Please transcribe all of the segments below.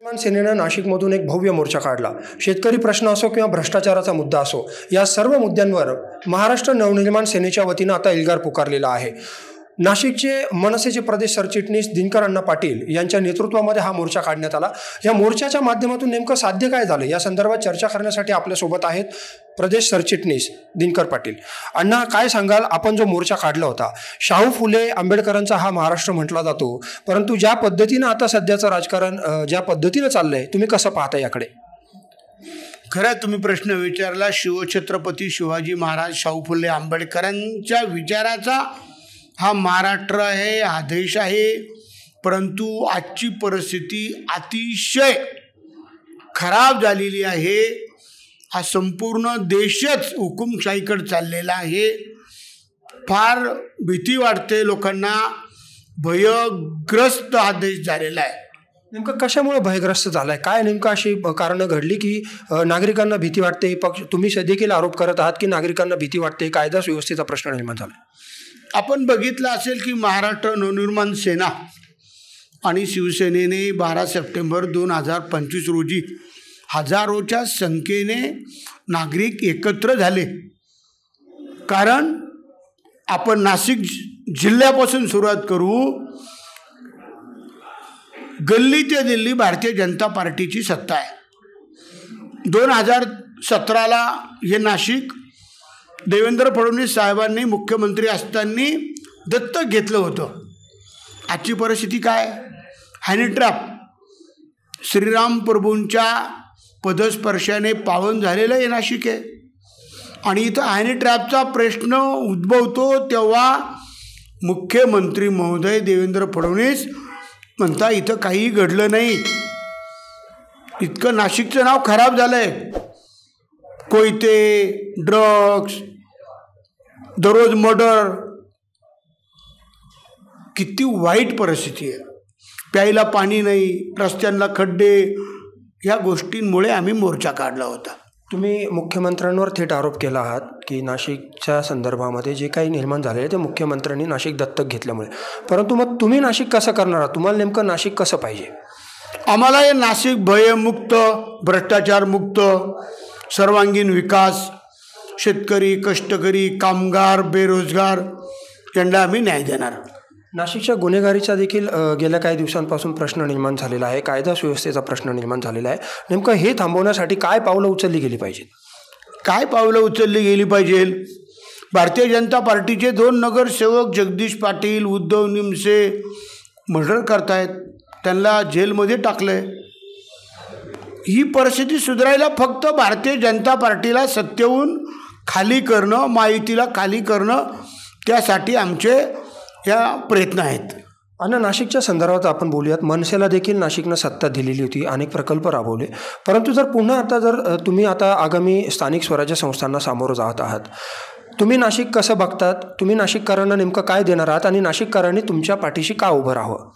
सेनेनं नाशिकमधून एक भव्य मोर्चा काढला। शेतकरी प्रश्न असो किंवा भ्रष्टाचाराचा मुद्दा असो, या सर्व मुद्द्यांवर महाराष्ट्र नवनिर्माण सेनेच्या वतीनं आता एल्गार पुकारलेला आहे। नाशिकचे मनसेचे प्रदेश सरचिटणीस दिनकर अण्णा पाटील यांच्या नेतृत्वामध्ये हा मोर्चा काढण्यात आला। या मोर्चाच्या माध्यमातून नेमकं साध्य काय झालं या संदर्भात चर्चा करण्यासाठी आपल्यासोबत आहेत प्रदेश सरचिटणीस दिनकर पाटील। अण्णा, काय सांगाल? आपण जो मोर्चा काढला होता, शाहू फुले आंबेडकरांचा हा महाराष्ट्र म्हटला जातो, परंतु ज्या पद्धतीनं आता सध्याचं राजकारण ज्या पद्धतीनं चाललंय, तुम्ही कसं पाहता याकडे? खरं तुम्ही प्रश्न विचारला। शिवछत्रपती शिवाजी महाराज शाहू फुले आंबेडकरांच्या विचाराचा हा महाराष्ट्र आहे, हा देश आहे। परंतु आजची परिस्थिती अतिशय खराब झालेली आहे। हा संपूर्ण देशच हुकुमशाहीकडे चाललेला आहे। फार भीती वाटते लोकांना, भयग्रस्त हा देश झालेला आहे। नेमकं कशामुळे भयग्रस्त झालाय? काय नेमकं अशी कारणं घडली की नागरिकांना भीती वाटते? तुम्ही देखील आरोप करत आहात की नागरिकांना भीती वाटते, कायदा सुव्यवस्थेचा प्रश्न निर्माण झाला। आपण बघितलं असेल की महाराष्ट्र नवनिर्माण सेना आणि शिवसेनेने 12 सप्टेंबर 2025 रोजी हजारोच्या संख्येने नागरिक एकत्र झाले। कारण आपण नाशिक जिल्ह्यापासून सुरुवात करू। गल्ली ते दिल्ली भारतीय जनता पार्टीची सत्ता आहे। 2017ला हे नाशिक देवेंद्र फडणवीस साहेबांनी मुख्यमंत्री असताना दत्तक घेतलं होतं। आजची परिस्थिती काय? हनी ट्रॅप श्रीराम प्रभूंच्या पदस्पर्शाने पावन झालेलं हे नाशिक आहे। आणि इथं हनी ट्रॅपचा प्रश्न उद्भवतो तेव्हा मुख्यमंत्री महोदय देवेंद्र फडणवीस म्हणता इथं काही घडलं नाही। इतकं नाशिकचं नाव खराब झालंय। कोयते, ड्रग्स, दररोज मर्डर, किती वाईट परिस्थिती आहे। प्यायला पाणी नाही, रस्त्यांना खड्डे, या गोष्टींमुळे आम्ही मोर्चा काढला होता। तुम्ही मुख्यमंत्र्यांवर थेट आरोप केला आहात की नाशिकच्या संदर्भामध्ये जे काही निर्माण झाले ते मुख्यमंत्र्यांनी नाशिक दत्तक घेतल्यामुळे, परंतु मग तुम्ही नाशिक कसं करणार आहात? तुम्हाला नेमकं नाशिक कसं पाहिजे? आम्हाला हे नाशिक भयमुक्त, भ्रष्टाचारमुक्त, सर्वांगीण विकास, शेतकरी, कष्टकरी, कामगार, बेरोजगार यांना आम्ही न्याय देणार। नाशिकच्या गुन्हेगारीचा देखील गेल्या काही दिवसांपासून प्रश्न निर्माण झालेला आहे, कायदा सुव्यवस्थेचा प्रश्न निर्माण झालेला आहे। नेमकं हे थांबवण्यासाठी काय पावलं उचलली गेली पाहिजेत? काय पावलं उचलली गेली पाहिजे? भारतीय जनता पार्टीचे 2 नगरसेवक जगदीश पाटील, उद्धव निमसे मर्डर करतायत, त्यांना जेलमध्ये टाकलंय। ही परिस्थिती सुधारायला फक्त भारतीय जनता पार्टीला सत्तेहून खाली करणं, माहितीला खाली करणं, त्यासाठी आमचे या प्रयत्न आहेत। आणि नाशिकच्या संदर्भात आपण बोलूयात। मनसेला देखील नाशिकनं सत्ता दिलेली होती, अनेक प्रकल्प राबवले, परंतु जर तुम्ही आता आगामी स्थानिक स्वराज्य संस्थांना सामोरं जात आहात, तुम्ही नाशिक कसं बघतात? तुम्ही नाशिककरांना नेमकं काय देणार आहात आणि नाशिककरांनी तुमच्या पाठीशी का उभं राहावं?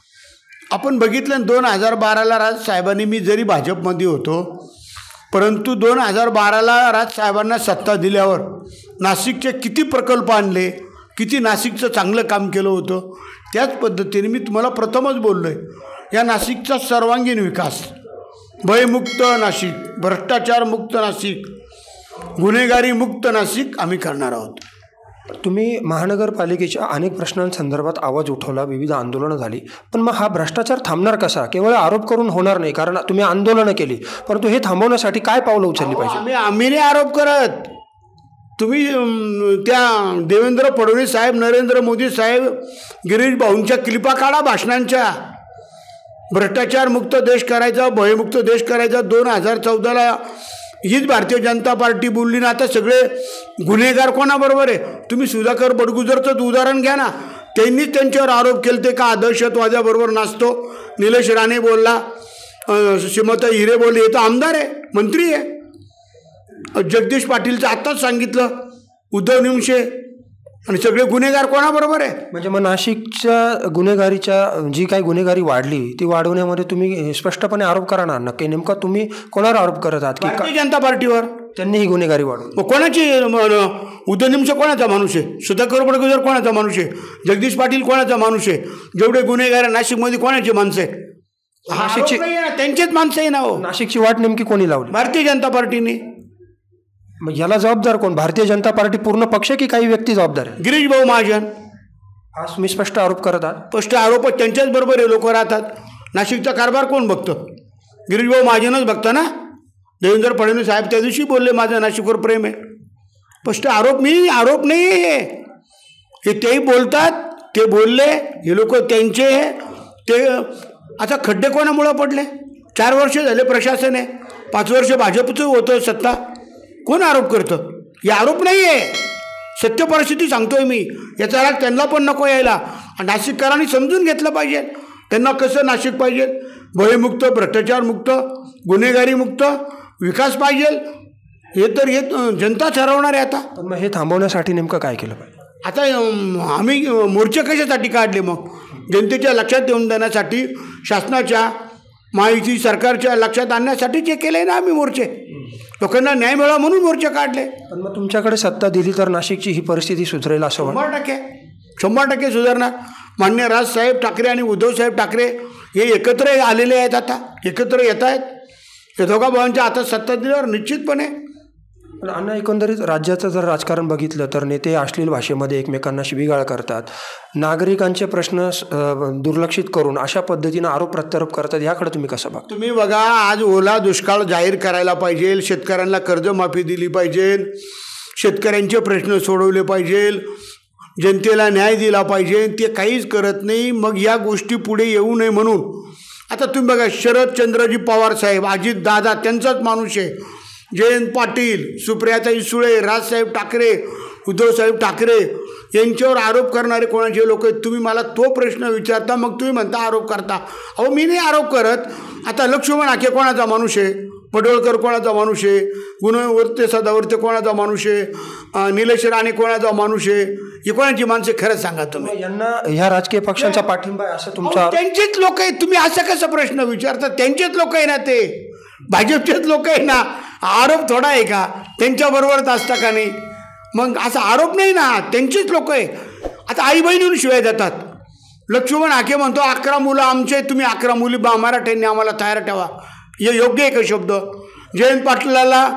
आपण बघितलं 2012ला राजसाहेबांनी, मी जरी भाजपमध्ये होतो, परंतु 2012ला राजसाहेबांना सत्ता दिल्यावर नाशिकचे किती प्रकल्प आणले, किती नाशिकचं चांगलं काम केलं होतं। त्याच पद्धतीने मी तुम्हाला प्रथमच बोललो आहे, या नाशिकचा सर्वांगीण विकास, भयमुक्त नाशिक, भ्रष्टाचारमुक्त नाशिक, गुन्हेगारी मुक्त नाशिक आम्ही करणार आहोत। तुम्ही महानगरपालिकेच्या अनेक प्रश्नांसंदर्भात आवाज उठवला, विविध आंदोलनं झाली, पण मग हा भ्रष्टाचार थांबणार कसा? केवळ आरोप करून होणार नाही, कारण तुम्ही आंदोलनं केली, परंतु हे थांबवण्यासाठी काय पावलं उचलली पाहिजे? आम्ही नाही आरोप करत। तुम्ही त्या देवेंद्र फडणवीस साहेब, नरेंद्र मोदी साहेब, गिरीश भाऊंच्या क्लिपा काढा भाषणांच्या। भ्रष्टाचार मुक्त देश करायचा, भयमुक्त देश करायचा 2014ला हीच भारतीय जनता पार्टी बोलली ना। आता सगळे गुन्हेगार कोणाबरोबर आहे? तुम्ही सुधाकर बडगुजरचं उदाहरण घ्या ना, त्यांनीच त्यांच्यावर आरोप केले ते का दहशतवाद्याबरोबर नाचतो। निलेश राणे बोलला, श्रीमती हिरे बोलली, हे तर आमदार आहे, मंत्री आहे। जगदीश पाटीलचं आत्ताच सांगितलं, उद्धव निमशे, आणि सगळे गुन्हेगार कोणाबरोबर आहे? म्हणजे मग नाशिकच्या गुन्हेगारीच्या जी काही गुन्हेगारी वाढली ती वाढवण्यामध्ये तुम्ही स्पष्टपणे आरोप करणार नक्की? नेमका तुम्ही कोणावर आरोप करत आहात? की भारतीय जनता पार्टीवर त्यांनी ही गुन्हेगारी वाढवली? कोणाची? उद्धव निमशे कोणाचा माणूस आहे? सुधाकर बडगुजर कोणाचा माणूस आहे? जगदीश पाटील कोणाचा माणूस आहे? जेवढे गुन्हेगार नाशिकमध्ये कोणाचे माणसं आहे? नाशिकची त्यांचेच माणसं आहे ना हो. नाशिकची वाट नेमकी कोणी लावली? भारतीय जनता पार्टीने. मग याला जबाबदार कोण? भारतीय जनता पार्टी पूर्ण पक्ष की काही व्यक्ती जबाबदार आहे? गिरीश भाऊ महाजन. हा तुम्ही स्पष्ट आरोप करत आहात. स्पष्ट आरोप त्यांच्याच बरोबर हे लोक राहतात. नाशिकचा कारभार कोण बघतं? गिरीश भाऊ महाजनच बघतं ना. देवेंद्र फडणवीस साहेब त्या दिवशी बोलले माझं नाशिकवर प्रेम आहे. स्पष्ट आरोप नाही हे तेही बोलतात. ते बोलले, हे लोक त्यांचे. ते आता खड्डे कोणामुळं पडले? 4 वर्ष झाले प्रशासन आहे, 5 वर्ष भाजपचं होतं सत्ता. कोण आरोप करतं? हे आरोप नाही आहे, सत्य परिस्थिती सांगतोय मी. याचा राग त्यांना पण नको यायला. नाशिककरांनी समजून घेतलं पाहिजे त्यांना कसं नाशिक पाहिजे. भयमुक्त, भ्रष्टाचारमुक्त, गुन्हेगारीमुक्त विकास पाहिजे. हे जनता ठरवणार आहे आता. पण मग हे थांबवण्यासाठी नेमकं काय केलं पाहिजे? आता आम्ही मोर्चे कशासाठी काढले? मग जनतेच्या लक्षात येऊन देण्यासाठी, शासनाच्या माहिती सरकारच्या लक्षात आणण्यासाठी जे केले ना आम्ही मोर्चे. लोकांना न्याय मिळावा म्हणून मोर्चे काढले. पण मग तुमच्याकडे सत्ता दिली तर नाशिकची ही परिस्थिती सुधारेल असं वाटतं? 100% सुधारणार. माननीय राजसाहेब ठाकरे आणि उद्धवसाहेब ठाकरे हे एकत्र आलेले आहेत. आता एकत्र येत आहेत. हे दोघा भावांच्या हातात सत्ता दिल्यावर निश्चितपणे. पण अण्णा, एकंदरीत राज्याचं जर राजकारण बघितलं तर नेते अश्लील भाषेमध्ये एकमेकांना शिवीगाळ करतात, नागरिकांचे प्रश्न दुर्लक्षित करून अशा पद्धतीनं आरोप प्रत्यारोप करतात. याकडे तुम्ही कसं बघता? तुम्ही बघा, आज ओला दुष्काळ जाहीर करायला पाहिजे, शेतकऱ्यांना कर्जमाफी दिली पाहिजे, शेतकऱ्यांचे प्रश्न सोडवले पाहिजे, जनतेला न्याय दिला पाहिजे. ते काहीच करत नाही. मग या गोष्टी पुढे येऊ नये म्हणून आता तुम्ही बघा, शरदचंद्रजी पवार साहेब, अजित दादा त्यांचाच माणूस आहे, जयंत पाटील, सुप्रियाताई सुळे, राजसाहेब ठाकरे, उद्धवसाहेब ठाकरे यांच्यावर आरोप करणारे कोणाचे लोक आहेत? तुम्ही मला तो प्रश्न विचारता, मग तुम्ही म्हणता आरोप करता. अहो, मी नाही आरोप करत. आता लक्ष्मण आखे कोणाचा माणूस आहे? पडवळकर कोणाचा माणूस आहे? गुणवत्ते सदावर्ते कोणाचा माणूस आहे? निलेश राणे कोणाचा माणूस आहे? ही कोणाची माणसे? खरंच सांगा तुम्ही. यांना ह्या राजकीय पक्षांचा पाठिंबा आहे असं तुमचा? त्यांचेच लोक आहेत. तुम्ही असा कसा प्रश्न विचारता? त्यांचेच लोक आहे ना, ते भाजपचेच लोक आहे ना. आरोप थोडा आहे का? त्यांच्याबरोबरच असता का नाही? मग असा आरोप नाही ना, त्यांचीच लोक आहे. आता आई बहिणीहून शिवाय देतात. लक्ष्मण आखे म्हणतो 11 मुलं आमचे, तुम्ही 11 मुली मराठ्यांनी आम्हाला तयार ठेवा. हे योग्य आहे का शब्द? जयंत पाटलाला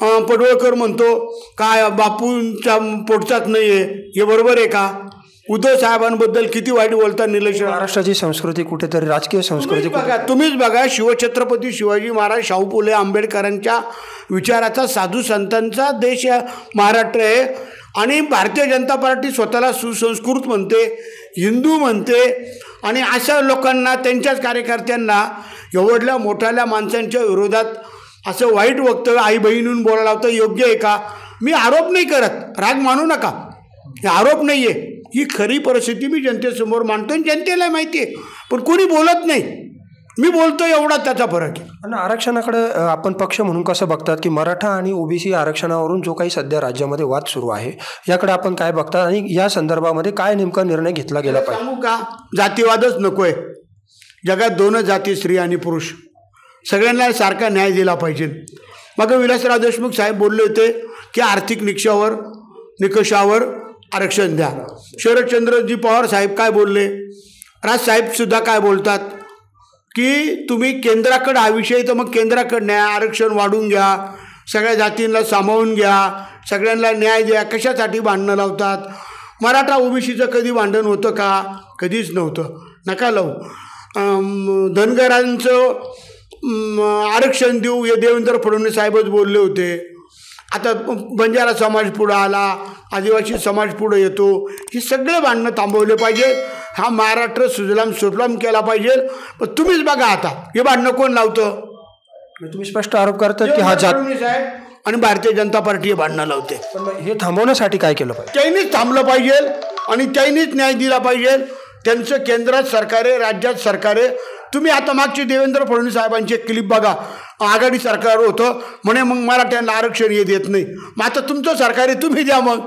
पडवळकर म्हणतो काय बापूंच्या पोटचाच नाही आहे, हे बरोबर आहे का? उद्धव साहेबांबद्दल किती वाईट बोलतात निलेश. महाराष्ट्राची संस्कृती कुठेतरी राजकीय संस्कृती तुम्हीच बघा, शिवछत्रपती शिवाजी महाराज, शाहू फुले आंबेडकरांच्या विचाराचा, साधू संतांचा देश महाराष्ट्र आहे. आणि भारतीय जनता पार्टी स्वतःला सुसंस्कृत म्हणते, हिंदू म्हणते. आणि अशा लोकांना, त्यांच्याच कार्यकर्त्यांना एवढल्या मोठ्याल्या माणसांच्या विरोधात असं वाईट वक्तव्य आई बहिणीहून बोलायला होतं. योग्य आहे का? मी आरोप नाही करत, राग मानू नका. हे आरोप नाही आहे, ही खरी परिस्थिती मी जनतेसमोर मांडतो आणि जनतेला माहिती आहे. पण कोणी बोलत नाही, मी बोलतो, एवढा त्याचा फरक आहे. आणि आरक्षणाकडे आपण पक्ष म्हणून कसं बघतात की मराठा आणि ओबीसी आरक्षणावरून जो काही सध्या राज्यामध्ये वाद सुरू आहे याकडे आपण काय बघता आणि या संदर्भामध्ये काय नेमका निर्णय घेतला गेला पाहिजे? सांगू का? जातीवादच नको आहे. जगात 2च जाती, स्त्री आणि पुरुष. सगळ्यांना सारखा न्याय दिला पाहिजे. मग विलासराव देशमुख साहेब बोलले होते की आर्थिक निकषावर आरक्षण द्या. शरदचंद्रजी पवार साहेब काय बोलले? राजसाहेबसुद्धा काय बोलतात की तुम्ही केंद्राकडे हा विषय, तर मग केंद्राकडे न्या, आरक्षण वाढून घ्या, सगळ्या जातींना सामावून घ्या, सगळ्यांना न्याय द्या. कशासाठी भांडणं लावतात? मराठा ओबीसीचं कधी भांडण होतं का? कधीच नव्हतं. नका लावू. धनगरांचं आरक्षण देऊ हे देवेंद्र फडणवीस साहेबच बोलले होते. आता बंजारा समाज पुढं आला, आदिवासी समाज पुढं येतो. हे सगळे भांडणं थांबवले पाहिजे. हा महाराष्ट्र सुजलाम सुफलाम केला पाहिजे. पण तुम्हीच बघा आता हे भांडणं कोण लावतं? तुम्ही स्पष्ट आरोप करतात की हा फडणवीस साहेब आणि भारतीय जनता पार्टी हे भांडणं लावते. पण हे थांबवण्यासाठी काय केलं पाहिजे? त्यांनीच थांबलं पाहिजे आणि त्यांनीच न्याय दिला पाहिजे. त्यांचं केंद्रात सरकार आहे, राज्यात सरकार आहे. तुम्ही आता मागचे देवेंद्र फडणवीस साहेबांची एक क्लिप बघा. आघाडी सरकार होतं म्हणे, मग मराठ्यांना आरक्षण हे देत नाही. मग आता तुमचं सरकार आहे, तुम्ही द्या. मग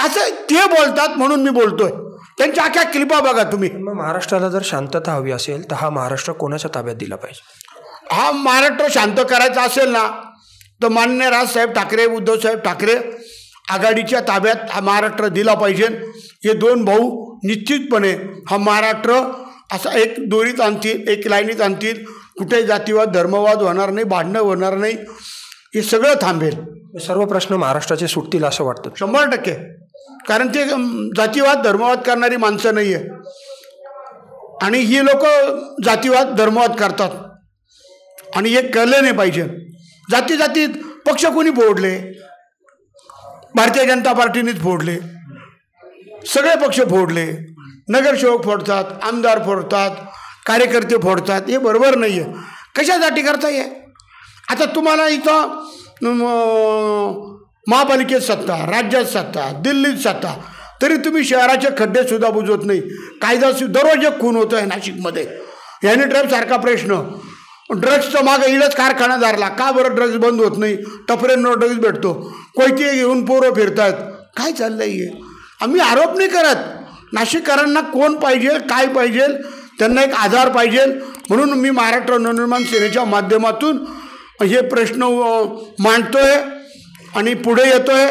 असं ते बोलतात म्हणून मी बोलतोय. त्यांच्या अख्या क्लिपा बघा तुम्ही. मग महाराष्ट्राला जर शांतता हवी असेल तर हा महाराष्ट्र कोणाच्या ताब्यात दिला पाहिजे? हा महाराष्ट्र शांत करायचा असेल ना तर माननीय राजसाहेब ठाकरे, उद्धवसाहेब ठाकरे आघाडीच्या ताब्यात हा महाराष्ट्र दिला पाहिजे. हे 2 भाऊ निश्चितपणे हा महाराष्ट्र असा एक दोरीत आणतील, एक लाईनीत आणतील, कुठेही जातीवाद धर्मवाद होणार नाही, भांडणं होणार नाही, हे सगळं थांबेल. सर्व प्रश्न महाराष्ट्राचे सुटतील असं वाटतं? 100%. कारण ते जातीवाद धर्मवाद करणारी माणसं नाही आहे आणि ही लोक जातीवाद धर्मवाद करतात आणि हे कळलं नाही पाहिजे. जातीत पक्ष कोणी फोडले? भारतीय जनता पार्टीनेच फोडले, सगळे पक्ष फोडले. नगरसेवक फोडतात, आमदार फोडतात, कार्यकर्ते फोडतात. हे बरोबर नाही आहे. कशासाठी करता ये? आता तुम्हाला इथं महापालिकेत सत्ता, राज्यात सत्ता, दिल्लीत सत्ता, तरी तुम्ही शहराचे खड्डेसुद्धा बुजवत नाही. कायदा दररोज एक खून होतो आहे नाशिकमध्ये. याने ड्रग्जसारखा प्रश्न, ड्रग्सचं मागं इडच कारखाना धरला, का बरं ड्रग्ज बंद होत नाही? टपऱ्यांवर ड्रग्ज भेटतो, कोयते घेऊन पोरं फिरतात. काय चाललं आहे? आम्ही आरोप नाही करत. नाशिककरांना कोण पाहिजे, काय पाहिजे, त्यांना एक आधार पाहिजे. म्हणून मी महाराष्ट्र नवनिर्माण सेनेच्या माध्यमातून हे प्रश्न मांडतोय आणि पुढे येतोय.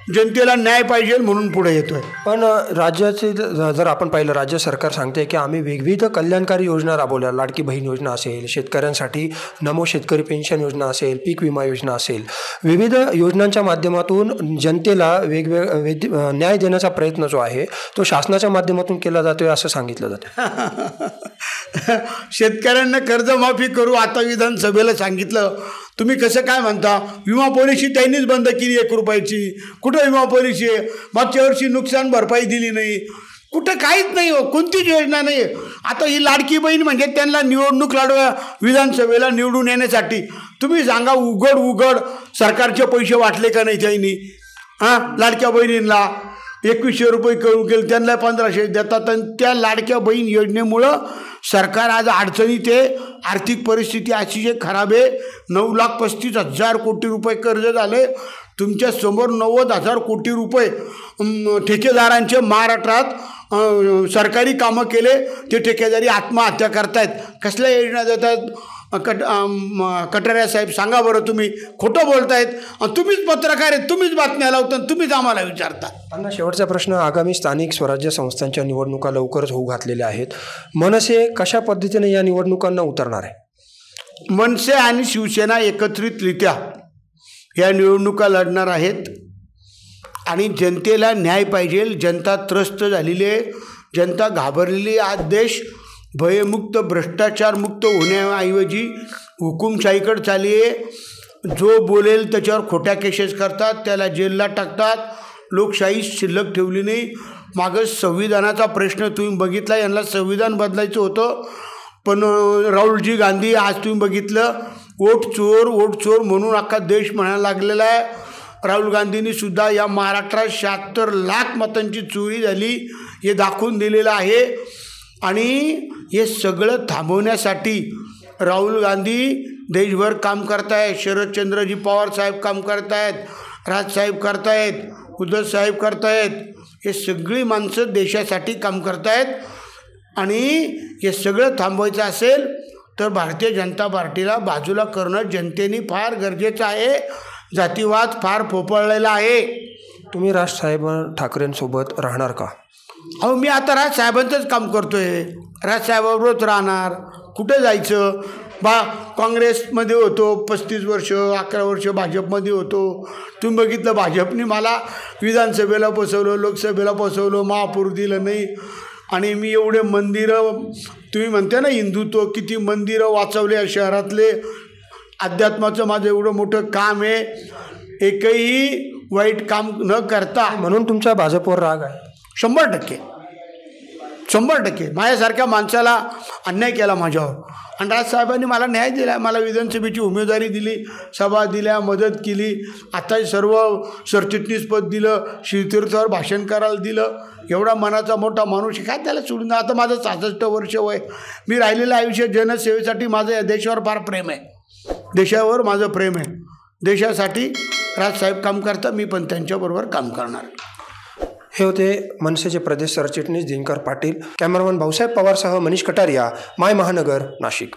जनतेला न्याय पाहिजे म्हणून पुढे येतोय. पण राज्याचे जर आपण पाहिलं, राज्य सरकार सांगते की आम्ही विविध कल्याणकारी योजना राबवल्या. लाडकी बहीण योजना असेल, शेतकऱ्यांसाठी नमो शेतकरी पेन्शन योजना असेल, पीक विमा योजना असेल, विविध योजनांच्या माध्यमातून जनतेला न्याय देण्याचा प्रयत्न जो आहे तो शासनाच्या माध्यमातून केला जातोय असं सांगितलं जातं. शेतकऱ्यांना कर्जमाफी करू आता विधानसभेला सांगितलं. तुम्ही कसं काय म्हणता? विमा पॉलिसी त्यांनीच बंद केली 1 रुपयाची. कुठं विमा पॉलिसी आहे? मागच्या वर्षी नुकसान भरपाई दिली नाही, कुठं काहीच नाही हो, कोणतीच योजना नाही. आता ही लाडकी बहीण म्हणजे त्यांना निवडणूक लढवा विधानसभेला निवडून येण्यासाठी. तुम्ही सांगा, उघड सरकारचे पैसे वाटले का नाही त्यांनी? लाडक्या बहिणींना 2100 रुपये करून गेले, त्यांना 1500 देतात. आणि त्या लाडक्या बहीण योजनेमुळं सरकार आज अडचणीत आहे. आर्थिक परिस्थिती अतिशय खराब आहे. 9,35,000 कोटी रुपये कर्ज झाले. तुमच्या समोर 90,000 कोटी रुपये ठेकेदारांचे महाराष्ट्रात सरकारी कामं केले. ते ठेकेदारी आत्महत्या करतायत. कसल्या योजना देतात? कटारिया साहेब सांगा बरं, तुम्ही खोटं बोलतायत. तुम्हीच पत्रकार आहेत, तुम्हीच बातम्या लावता, तुम्हीच आम्हाला विचारता. अण्णा, शेवटचा प्रश्न. आगामी स्थानिक स्वराज्य संस्थांच्या निवडणुका लवकरच होऊ घातलेल्या आहेत. मनसे कशा पद्धतीने या निवडणुकांना उतरणार आहे? मनसे आणि शिवसेना एकत्रितरित्या या निवडणुका लढणार आहेत आणि जनतेला न्याय पाहिजे. जनता त्रस्त झालेली आहे, जनता घाबरलेली. आज देश भयमुक्त भ्रष्टाचारमुक्त होण्याऐवजी हुकुमशाहीकडे चालली आहे. जो बोलेल त्याच्यावर खोट्या केसेस करतात, त्याला जेलला टाकतात. लोकशाही शिल्लक ठेवली नाही. मागं संविधानाचा प्रश्न तुम्ही बघितला. यांना संविधान बदलायचं होतं, पण राहुलजी गांधी आज तुम्ही बघितलं, वोट चोर म्हणून अख्खा देश म्हणायला लागलेला आहे. राहुल गांधींनी सुद्धा या महाराष्ट्रात 76 लाख मतांची चोरी झाली हे दाखवून दिलेलं आहे. आणि हे सगळं थांबवण्यासाठी राहुल गांधी देशभर काम करतायत. शरदचंद्रजी पवार साहेब काम करतायत, राजसाहेब करतायत, उद्धव साहेब करतायत. हे सगळी माणसं देशासाठी काम करतायत. आणि हे सगळं थांबवायचं असेल तर भारतीय जनता पार्टीला बाजूला करणं जनतेने फार गरजेचं आहे. जातीवाद फार फोफाळलेला आहे. तुम्ही राजसाहेब ठाकरेंसोबत राहणार का? अहो, मी आता राजसाहेबांचंच काम करतोय. राजसाहेबाबरोबरच राहणार. कुठे जायचं? काँग्रेसमध्ये होतो 35 वर्ष, 11 वर्ष भाजपमध्ये होतो. तुम्ही बघितलं, भाजपने मला विधानसभेला बसवलं, लोकसभेला बसवलं, महापौर दिलं नाही. आणि मी एवढे मंदिरं, तुम्ही म्हणते ना हिंदुत्व, किती मंदिरं वाचवले या शहरातले. अध्यात्माचं माझं एवढं मोठं काम आहे. एकही वाईट काम न करता. म्हणून तुमचा भाजपवर राग आहे? 100% माझ्यासारख्या माणसाला अन्याय केला माझ्यावर. आणि राजसाहेबांनी मला न्याय दिला. मला विधानसभेची उमेदवारी दिली, सभा दिल्या, मदत केली. आता सर्व सरचिटणीसपद दिलं, शिवतीर्थावर भाषण करायला दिलं. एवढा मनाचा मोठा माणूस काय त्याला सोडून. आता माझं 66 वर्ष वय. मी राहिलेलं आयुष्य जनसेवेसाठी. माझं या देशावर फार प्रेम आहे. देशावर माझं प्रेम आहे. देशासाठी राजसाहेब काम करतात, मी पण त्यांच्याबरोबर काम करणार. हे होते मनसेचे प्रदेश सरचिटणीस दिनकर पाटील. कॅमेरामन भाऊसाहेब पवारसह मनीष कटारिया, माय महानगर, नाशिक.